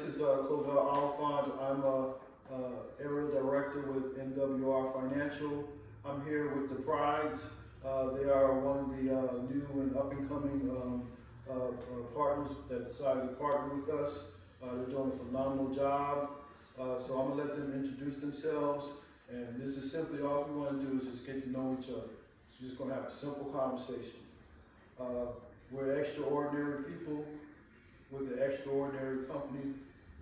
this is Claude Alphonse. I'm a area director with MWR Financial. I'm here with the Prides. They are one of the new and up-and-coming partners that decided to partner with us. They're doing a phenomenal job. So I'm gonna let them introduce themselves. And this is simply all we want to do is just get to know each other. So we're just gonna have a simple conversation. We're extraordinary people with an extraordinary company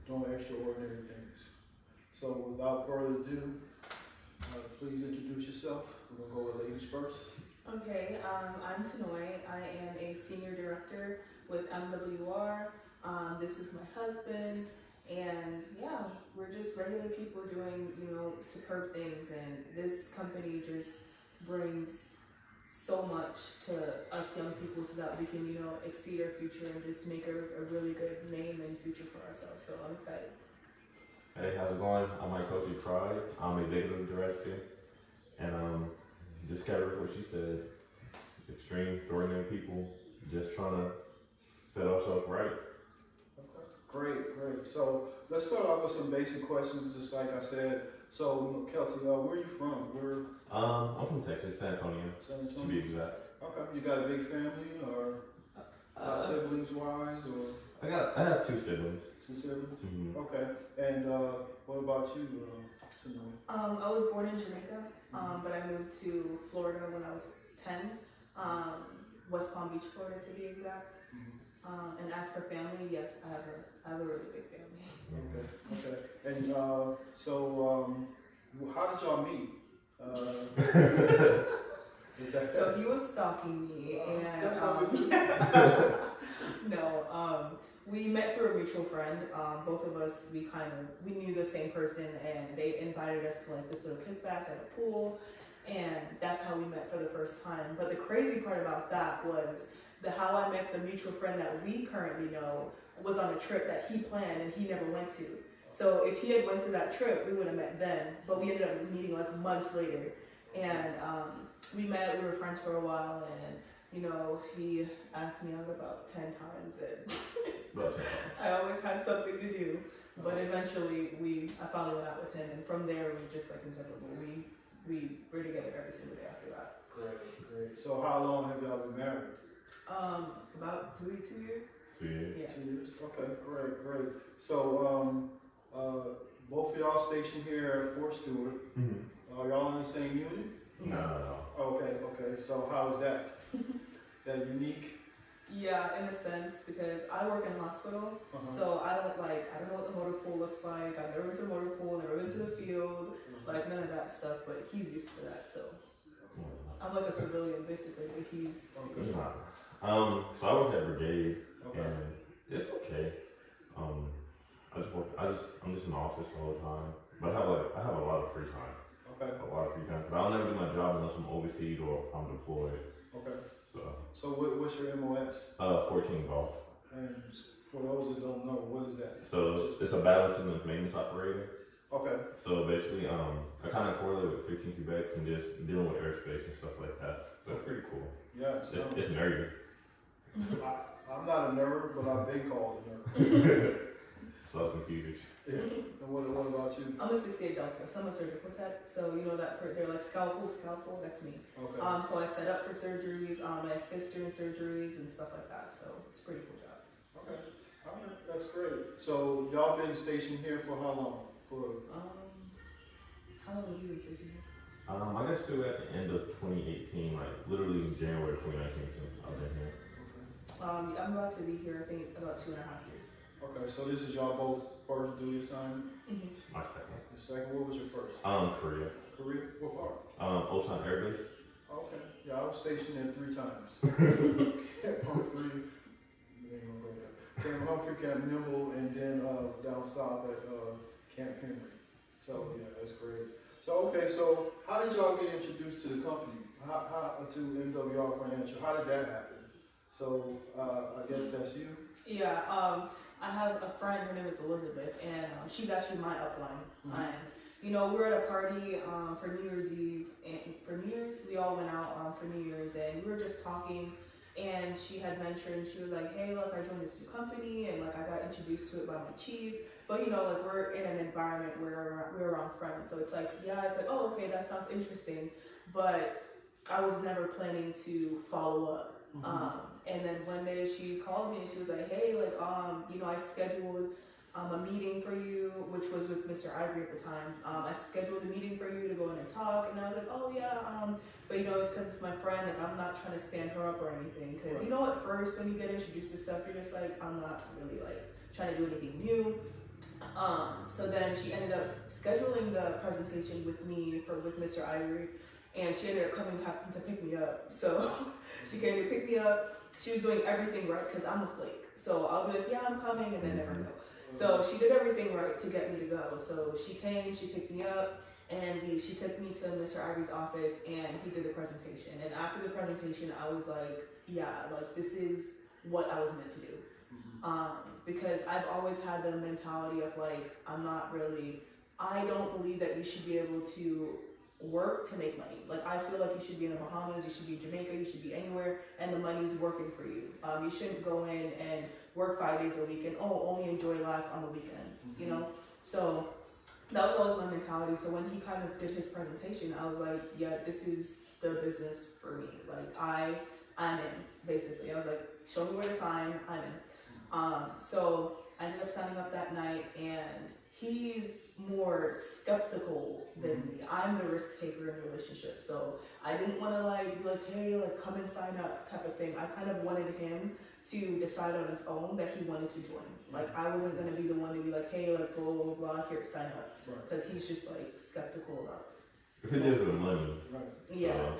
doing extraordinary things. So without further ado, please introduce yourself. We're gonna go with ladies first. Okay, I'm Tanoy. I am a senior director with MWR. This is my husband, and yeah, we're just regular people doing, superb things, and this company just brings so much to us young people so that we can, exceed our future and just make a really good name and future for ourselves. So I'm excited. Hey, how's it going? I'm Mykelty. I'm executive director, and just covered what she said. Extreme, ordinary people, just trying to set ourselves right. Okay. Great. So let's start off with some basic questions, just like I said. So, Kelty, where are you from? I'm from Texas, San Antonio. To be exact. Okay. You got a big family, or siblings-wise, or? I have two siblings. Two siblings. Mm-hmm. Okay. And what about you, Tanoy? I was born in Jamaica, but I moved to Florida when I was 10. West Palm Beach, Florida, to be exact. And as for family, yes, I have a really big family. Okay. And so how did y'all meet? So he was stalking me, and no, we met through a mutual friend. Both of us, we knew the same person, and they invited us to like this little kickback at a pool, and that's how we met for the first time. But the crazy part about that was how I met the mutual friend that we currently know was on a trip that he planned and he never went to. So if he had went to that trip, we would have met then, but we ended up meeting like months later. And we were friends for a while, and he asked me out about 10 times, and I always had something to do. But eventually I finally went out with him, and from there we just like inseparable. We were together every single day after that. Great. So how long have y'all been married? About 2 years. 2 years. Yeah. 2 years. Okay, great. So both of y'all stationed here at Fort Stewart. Mm-hmm. Are y'all in the same unit? No. Okay. So how is that? Is that unique? Yeah, in a sense, because I work in a hospital, so I don't know what the motor pool looks like. I've never been to a motor pool, never been to the field, like none of that stuff. But he's used to that, so I'm like a civilian basically, but he's. Okay. So I work at Brigade, and it's okay. I'm just in the office all the time, but I have a lot of free time. Okay. A lot of free time. But I'll never do my job unless I'm overseas or if I'm deployed. Okay. So what's your MOS? 14 golf. And for those that don't know, what is that? So it's a balancing and maintenance operator. Okay. So basically, I kind of correlate with 15 Quebec and just dealing with airspace and stuff like that. That's pretty cool. Yeah. It's nerdy. I'm not a nerd, but I've been called a nerd. So computers. Yeah. And what about you? I'm a 68 Delta, so I'm a surgical tech. So they're like scalpel, that's me. Okay. So I set up for surgeries, I assist during surgeries and stuff like that. So it's a pretty cool job. Okay. All right. That's great. So y'all been stationed here for how long? How long have you been stationed here? I guess through at the end of 2018, like literally in January 2019 since I've been here. Okay. I'm about to be here, I think, about 2.5 years. Okay, so this is y'all both first duty assignment? My second. The second, what was your first? Korea. Korea? What part? Osan Air Base. Okay. Yeah, I was stationed there 3 times. Camp Humphrey, Camp Nimble, and then down south at Camp Henry. So yeah, that's great. So how did y'all get introduced to the company? How to MWR Financial? How did that happen? So I guess that's you. Yeah. I have a friend. Her name is Elizabeth, and she's actually my upline. And we were at a party for New Year's Eve, and for New Year's we all went out for New Year's, and we were just talking. and she had mentioned, she was like, hey, look, I joined this new company, and like I got introduced to it by my chief. But you know, like we're in an environment where we're around friends, so it's like, yeah, it's like, oh, okay, that sounds interesting, but I was never planning to follow up. And then one day she called me and she was like, hey, like, you know, I scheduled a meeting for you, which was with Mr. Ivory at the time. I scheduled a meeting for you to go in and talk, and I was like, oh yeah, but you know, it's because it's my friend, like I'm not trying to stand her up or anything, because you know, at first when you get introduced to stuff, you're just like, I'm not really like trying to do anything new. So then she ended up scheduling the presentation with me with Mr. Ivory, and she ended up having to pick me up. So she came to pick me up. She was doing everything right because I'm a flake. So I'll be like, yeah, I'm coming, and then never go. So she did everything right to get me to go. So she came, she picked me up, and she took me to Mr. Ivory's office, and he did the presentation. And after the presentation, I was like, yeah, like this is what I was meant to do. Because I've always had the mentality of like, I don't believe that you should be able to work to make money. Like I feel like you should be in the Bahamas, you should be in Jamaica, you should be anywhere, and the money's working for you. You shouldn't go in and work 5 days a week and only enjoy life on the weekends, you know? So that was always my mentality. So when he kind of did his presentation, I was like, yeah, this is the business for me. Like I'm in, basically. I was like, show me where to sign, I'm in. So I ended up signing up that night, and he's more skeptical than me. I'm the risk taker in the relationship, so I didn't want to like be like, hey, like come and sign up type of thing. I kind of wanted him to decide on his own that he wanted to join. Like I wasn't going to be the one to be like, hey, like blah blah blah, here, sign up, because he's just like skeptical about it. If it deals with money, yeah.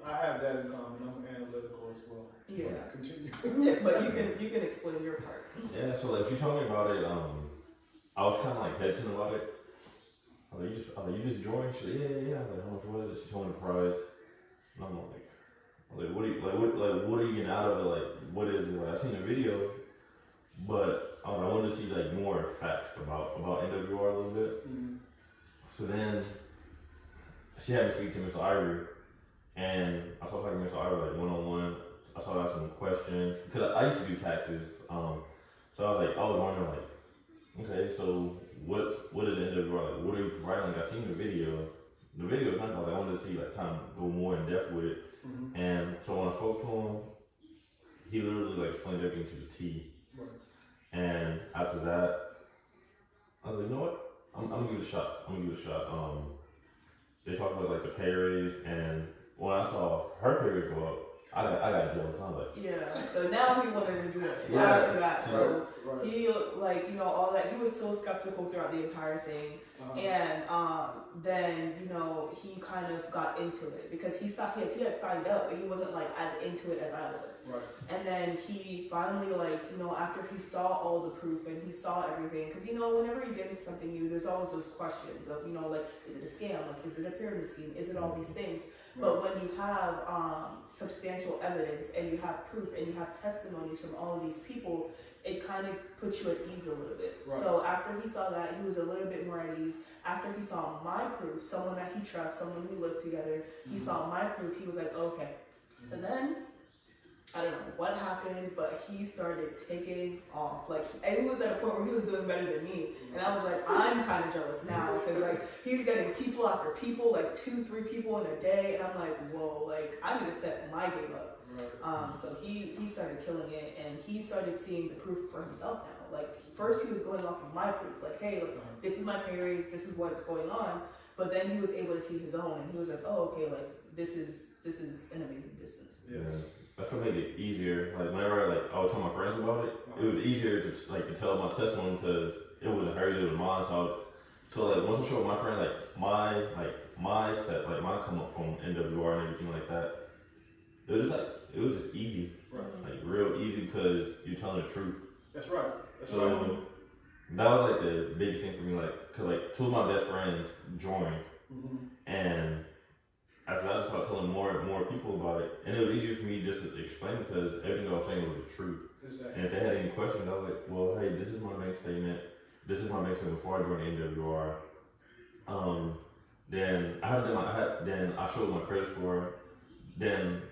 I have that in common. I'm analytical as well. Yeah. Continue. But you can explain your part. Yeah, so like she told me about it, I was kind of like hesitant about it. I was like, you just joined? She said, yeah. I was like, how much was it? She told me the price. And I'm like, what are you getting out of it? Like, what is it? Like, I seen the video, but I wanted to see like more facts about MWR a little bit. So then she had me speak to Mr. Ivory, and I started talking to Mr. Ivory like one-on-one. I started asking him questions because I used to do taxes. So I was wondering like, okay, so what is the MWR like? What are you providing? Like I seen the video. The video is nothing. Like I wanted to see like kind of go more in depth with it. And so when I spoke to him, he literally like explained everything to the T. And after that, I was like, you know what? I'm gonna give it a shot. They talked about like the pay raise, and when I saw her pay raise go up, I got jealous. I was like, yeah. So now he wanted to join it. Yeah. After that, so he like all that. He was so skeptical throughout the entire thing, and then he kind of got into it because he had signed up, but he wasn't like as into it as I was. And then he finally after he saw all the proof and he saw everything, because whenever you get into something new, there's always those questions of like, is it a scam? Like, is it a pyramid scheme? Is it all these things? But when you have substantial evidence and you have proof and you have testimonies from all of these people, it kind of puts you at ease a little bit. So after he saw that, he was a little bit more at ease. After he saw my proof, someone that he trusts, someone who lived together, he saw my proof, he was like, okay. So then, I don't know what happened, but he started taking off. Like, and he was at a point where he was doing better than me. And I was like, I'm kind of jealous now, because he's getting people after people, like 2-3 people in a day. And I'm like, whoa, I'm going to step my game up. So he started killing it, and he started seeing the proof for himself now. Like, first he was going off of my proof, like, hey, this is my pay raise, this is what's going on. But then he was able to see his own, and he was like, oh, okay, this is an amazing business. Yeah. That's what made it easier. Like whenever I would tell my friends about it, it was easier to tell my testimony because it wasn't hers, it was mine. So once I showed my friend my set, my come up from MWR and everything like that, it was just easy, like real easy because you're telling the truth. That's right. That was the biggest thing for me, cause two of my best friends joined, and after that I just started telling more people about it, and it was easier for me just to explain because everything I was saying was the truth. Exactly. And if they had any questions, I was like, well, hey, this is my bank statement. This is my bank statement before I joined MWR. Then I showed my credit score. Then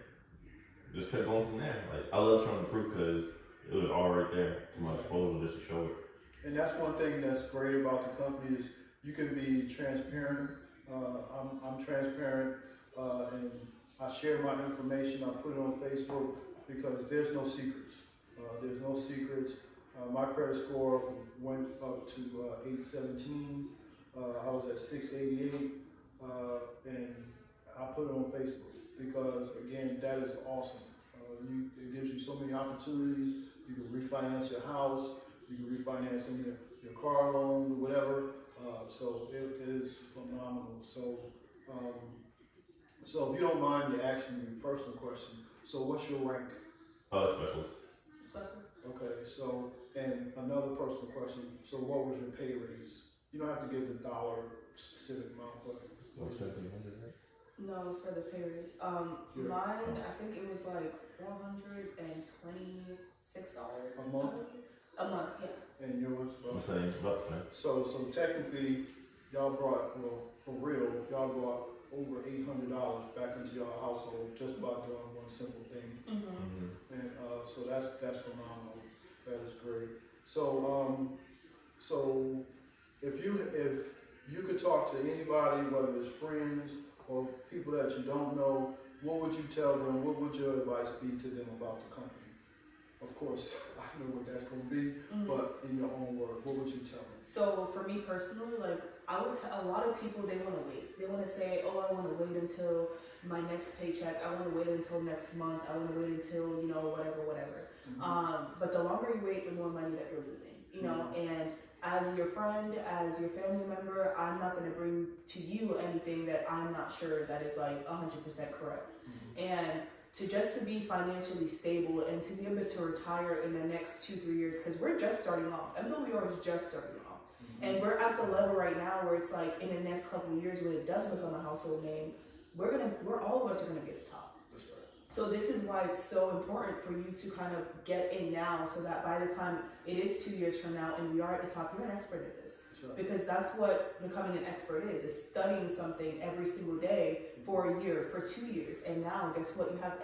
just kept going from there. Like, I love showing the proof because it was all right there to my disposal just to show it. And that's one thing that's great about the company is you can be transparent. I'm transparent, and I share my information. I put it on Facebook because there's no secrets. There's no secrets. My credit score went up to 817. I was at 688, and I put it on Facebook because, again, that is awesome. It gives you so many opportunities. You can refinance your house. You can refinance your car loan, whatever. So it is phenomenal. So if you don't mind me asking you a personal question, so what's your rank? Specialist. Specialist. Okay, so, and another personal question, so what was your pay raise? You don't have to give the dollar specific amount, but what was your 1700, right? No, for the pay raise. Mine, I think it was like $426 A month? A month, yeah. And yours? The same, about the same. So technically, y'all brought, well, for real, y'all brought over $800 back into your household just by doing one simple thing. And so that's phenomenal. That is great. So if you could talk to anybody, whether it's friends or people that you don't know, what would you tell them? What would your advice be to them about the company? Of course, I know what that's going to be, but in your own words, what would you tell them? So for me personally, like I would tell a lot of people they want to wait. They want to say, oh, I want to wait until my next paycheck. I want to wait until next month. I want to wait until, whatever. But the longer you wait, the more money that you're losing, and as your friend, as your family member, I'm not going to bring to you anything that I'm not sure that is like 100% correct. And to be financially stable and to be able to retire in the next 2-3 years, because we're just starting off. MWR is just starting off. And we're at the level right now where it's like in the next couple of years when it does become a household name, all of us are gonna be at the top. That's right. So this is why it's so important for you to kind of get in now so that by the time it is 2 years from now and we are at the top, you're an expert at this. Right. Because that's what becoming an expert is studying something every single day for a year, for 2 years. And now guess what? You have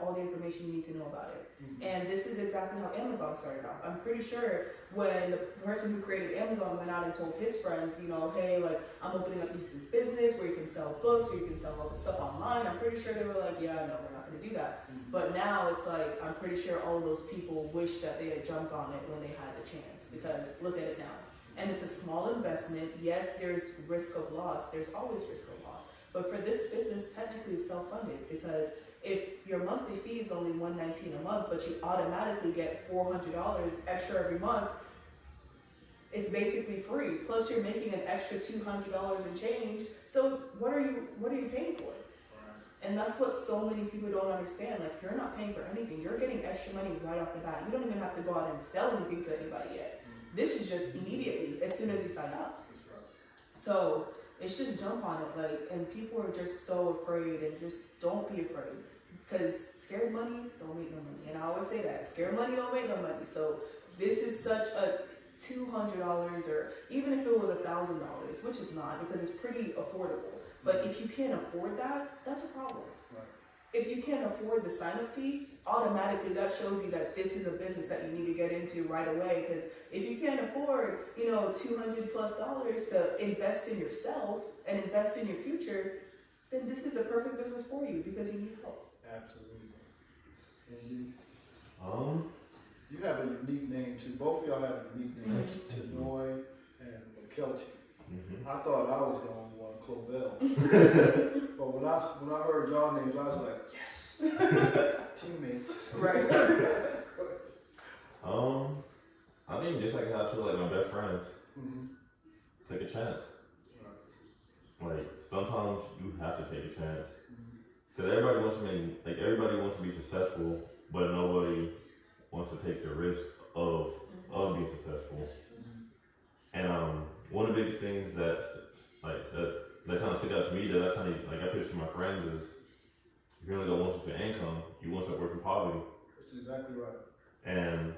all the information you need to know about it. And this is exactly how Amazon started off. I'm pretty sure when the person who created Amazon went out and told his friends, hey, like I'm opening up this business where you can sell books or you can sell all this stuff online. I'm pretty sure they were like, yeah, no, we're not gonna do that. But now it's like, I'm pretty sure all of those people wish that they had jumped on it when they had the chance, because look at it now. And it's a small investment. Yes, there's risk of loss. There's always risk of loss. But for this business, technically it's self-funded, because if your monthly fee is only $119 a month, but you automatically get $400 extra every month, it's basically free. Plus you're making an extra $200 and change. So what are you paying for? And that's what so many people don't understand. Like, you're not paying for anything. You're getting extra money right off the bat. You don't even have to go out and sell anything to anybody yet. This is just immediately, as soon as you sign up. So it's just jump on it, like, and people are just so afraid, and just don't be afraid, because scared money don't make no money. And I always say that, scared money don't make no money. So this is such a $200, or even if it was $1,000, which is not, because it's pretty affordable. But if you can't afford that, that's a problem. Right. If you can't afford the sign-up fee, automatically that shows you that this is a business that you need to get into right away. Because if you can't afford, $200+ to invest in yourself and invest in your future, then this is the perfect business for you, because you need help. Absolutely. And you have a unique name too. Both of y'all have a unique name, Tanoy and Mykelty. I thought I was the only one, Clovell. But when I heard y'all names, I was like, yes, teammates. Right. I mean, just like how I feel like my best friends. Take a chance. Like, sometimes you have to take a chance. Because everybody wants to be successful, but nobody wants to take the risk of being successful. And one of the biggest things that kind of stick out to me, that I pitch to my friends, is if you only got one source of income, you won't start working poverty. That's exactly right. And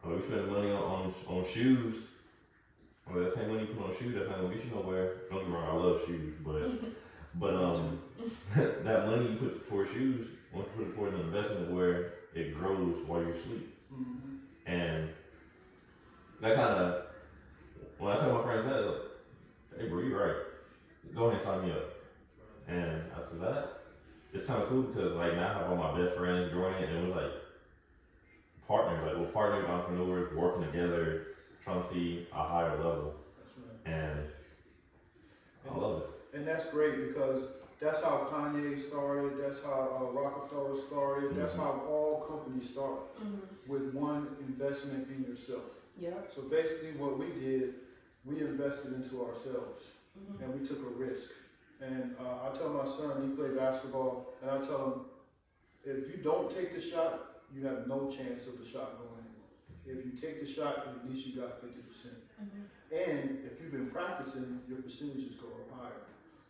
we spend money on shoes. Well, that same money you put on shoes, that's not gonna get you nowhere. Don't get me wrong, I love shoes, But that money you put towards shoes, once you put it towards an investment where it grows while you sleep. Mm-hmm. And that kind of, when I tell my friends that, like, hey bro, you're right. Go ahead and sign me up. And after that, it's kind of cool because like now I have all my best friends joining it, and it was like partners, like we're partners, entrepreneurs, working together, trying to see a higher level. That's right. And I love it. And that's great because that's how Kanye started, that's how Rockefeller started, that's how all companies start, with one investment in yourself. Yeah. So basically what we did, we invested into ourselves, and we took a risk. And I tell my son, he played basketball, and I tell him, if you don't take the shot, you have no chance of the shot going in. If you take the shot, at least you got 50%. And if you've been practicing, your percentages go up higher.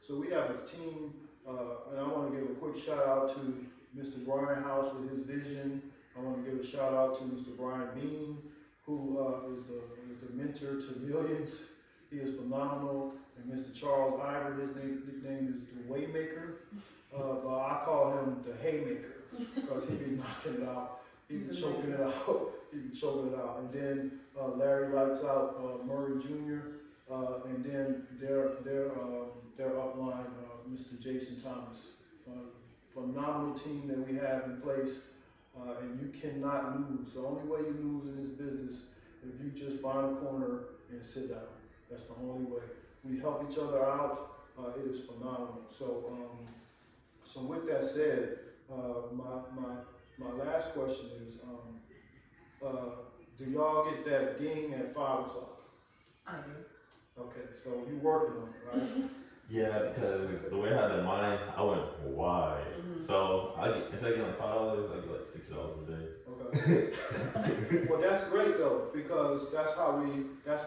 So we have a team, and I want to give a quick shout out to Mr. Brian House with his vision. I want to give a shout out to Mr. Brian Bean, who is the mentor to millions. He is phenomenal. And Mr. Charles Iver, his nickname is the Waymaker, but I call him the Haymaker because he be knocking it out. He be choking it out. He be choking it out. And then Larry Lights Out Murray Jr. And then their upline, Mr. Jason Thomas. Phenomenal team that we have in place, and you cannot lose. The only way you lose in this business is if you just find a corner and sit down. That's the only way. We help each other out. It is phenomenal. So, so with that said, my last question is, do y'all get that ding at 5 o'clock? I do. Okay, so you working on it, right? Yeah, because the way I had in mind, I went wide. So I get, instead of getting like $5, I get like $6 a day. Okay. Well, that's great though, because that's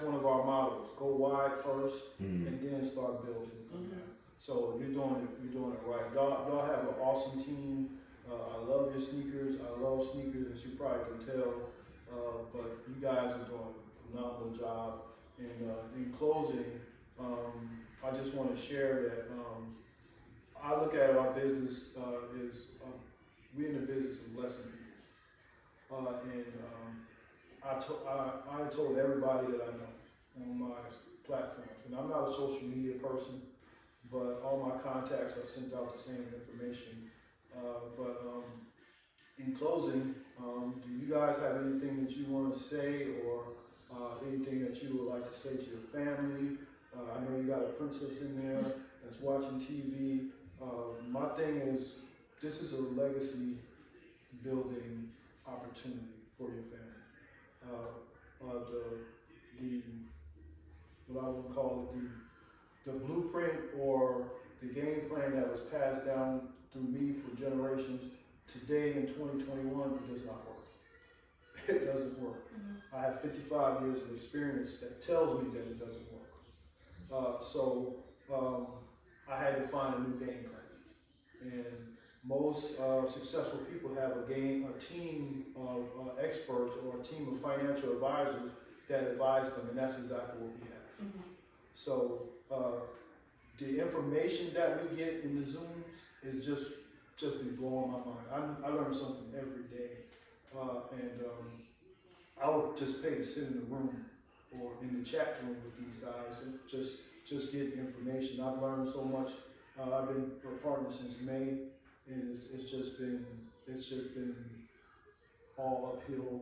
one of our models. Go wide first, and then start building from there. So you're doing it right. Y'all have an awesome team. I love your sneakers. I love sneakers, as you probably can tell. But you guys are doing a phenomenal job. And in closing, I just want to share that I look at our business we're in the business of blessing people. I told everybody that I know on my platforms, and I'm not a social media person, but all my contacts I sent out the same information. In closing, do you guys have anything that you want to say, or anything that you would like to say to your family? I know you got a princess in there that's watching TV. My thing is, this is a legacy building opportunity for your family. What I would call it, the blueprint or the game plan that was passed down through me for generations, today in 2021, it does not work. It doesn't work. I have 55 years of experience that tells me that it doesn't work. So I had to find a new game plan. And most successful people have a team of experts or a team of financial advisors that advise them, and that's exactly what we have. So the information that we get in the Zooms is just be blowing my mind. I learn something every day, and I would just pay to sit in the room or in the chat room with these guys and just get information. I've learned so much. I've been a partner since May, and it's just been all uphill.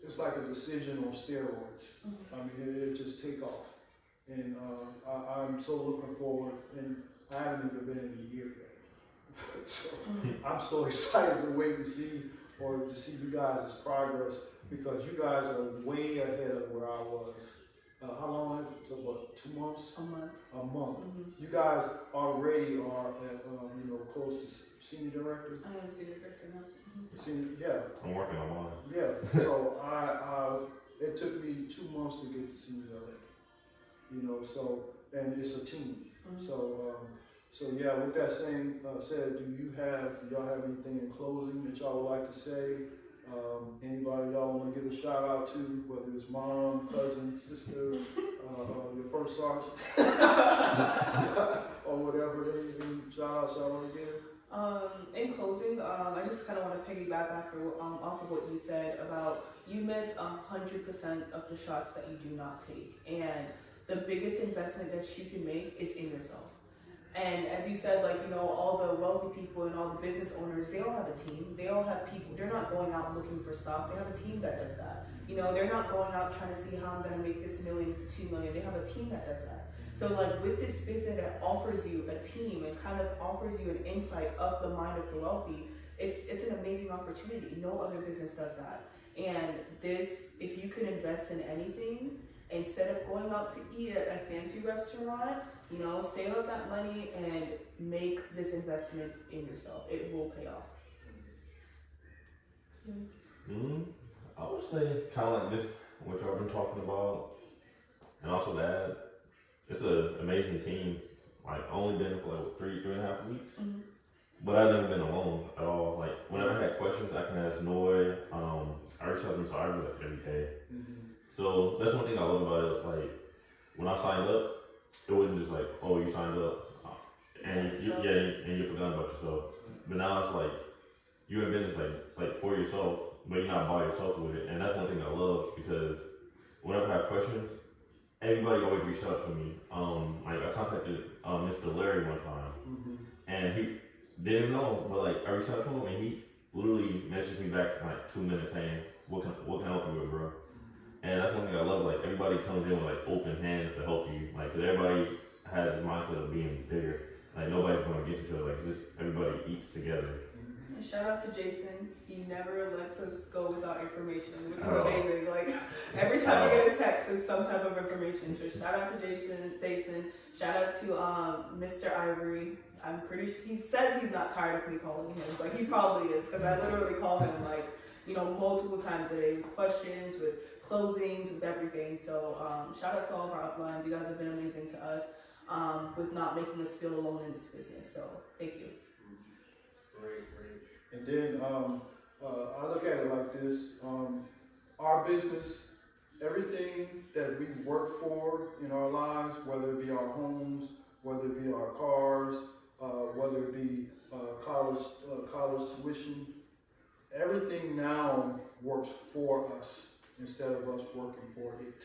It's like a decision on steroids. I mean, it just take off, and I'm so looking forward. And I haven't even been in a year yet, so I'm so excited to wait and see, or to see you guys' progress, because you guys are way ahead of where I was. How long is it? So what, 2 months? A month. A month. You guys already are at, close to senior director. I am senior director now. Senior, yeah. I'm working on mine. Yeah. So it took me 2 months to get to senior director. So, and it's a team. So yeah. With that saying said, do y'all have anything in closing that y'all would like to say? Anybody y'all want to give a shout out to, whether it's mom, cousin, sister, your first sergeant, or whatever it is, any shout outs y'all want to give? In closing, I just kind of want to piggyback off of what you said about you miss 100% of the shots that you do not take, and the biggest investment that you can make is in yourself. And as you said, like, you know, all the wealthy people and all the business owners, they all have a team. They all have people. They're not going out looking for stocks. They have a team that does that. You know, they're not going out trying to see how I'm going to make this $1 million to $2 million. They have a team that does that. So like with this business that offers you a team and kind of offers you an insight of the mind of the wealthy, it's an amazing opportunity. No other business does that. And this, if you can invest in anything, instead of going out to eat at a fancy restaurant, you know, save up that money and make this investment in yourself. It will pay off. I would say kind of like this, what y'all been talking about, and also that it's an amazing team. Like only been for like 3.5 weeks, but I've never been alone at all. Like whenever I had questions, I can ask Noy. I reach out to him, so I do like every day. So that's one thing I love about it. Like when I signed up, it wasn't just like, oh, you signed up, and you forgot about yourself. But now it's like you have business like for yourself, but you're not by yourself with it. And that's one thing I love, because whenever I have questions, everybody always reached out to me. Like I contacted Mr. Larry one time, and he didn't know, but like I reached out to him, and he literally messaged me back in like 2 minutes saying, what can I help you with, bro? And that's one thing I love. Like everybody comes in with like open hands to help you. Like, cause everybody has this mindset of being bigger. Like nobody's going against each other. Like just everybody eats together. And shout out to Jason. He never lets us go without information, which is amazing. Like every time I get a text, it's some type of information. So shout out to Jason. Shout out to Mr. Ivory. I'm pretty sure he says he's not tired of me calling him, but he probably is, because I literally call him like, you know, multiple times a day with questions, with closings, with everything. So shout out to all of our uplines. You guys have been amazing to us with not making us feel alone in this business. So thank you. Great. And then I look at it like this: our business, everything that we work for in our lives, whether it be our homes, whether it be our cars, whether it be college tuition, everything now works for us instead of us working for it.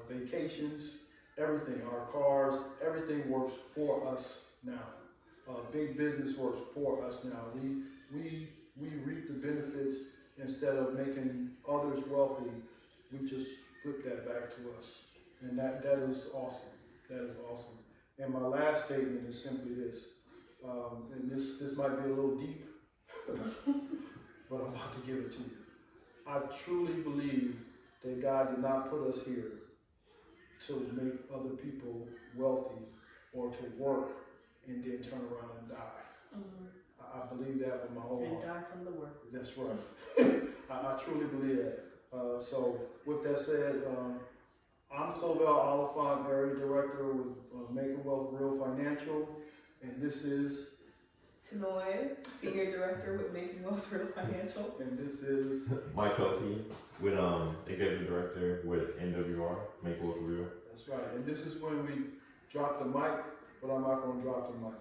Vacations, everything, our cars, everything works for us now. Big business works for us now. We reap the benefits instead of making others wealthy. We just flip that back to us, and that is awesome. That is awesome. And my last statement is simply this, and this might be a little deep, but I'm about to give it to you. I truly believe that God did not put us here to make other people wealthy or to work and then turn around and die. I believe that with my whole heart. And die from the work. That's right. I truly believe that. So with that said, I'm Clovell Oliphant, Area Director with Making Wealth Real Financial, and this is Tanoy, Senior Director with Making Wealth Real Financial. And this is Mykelty with Executive Director with MWR, Make Wealth Real. That's right. And this is when we drop the mic, but I'm not going to drop the mic.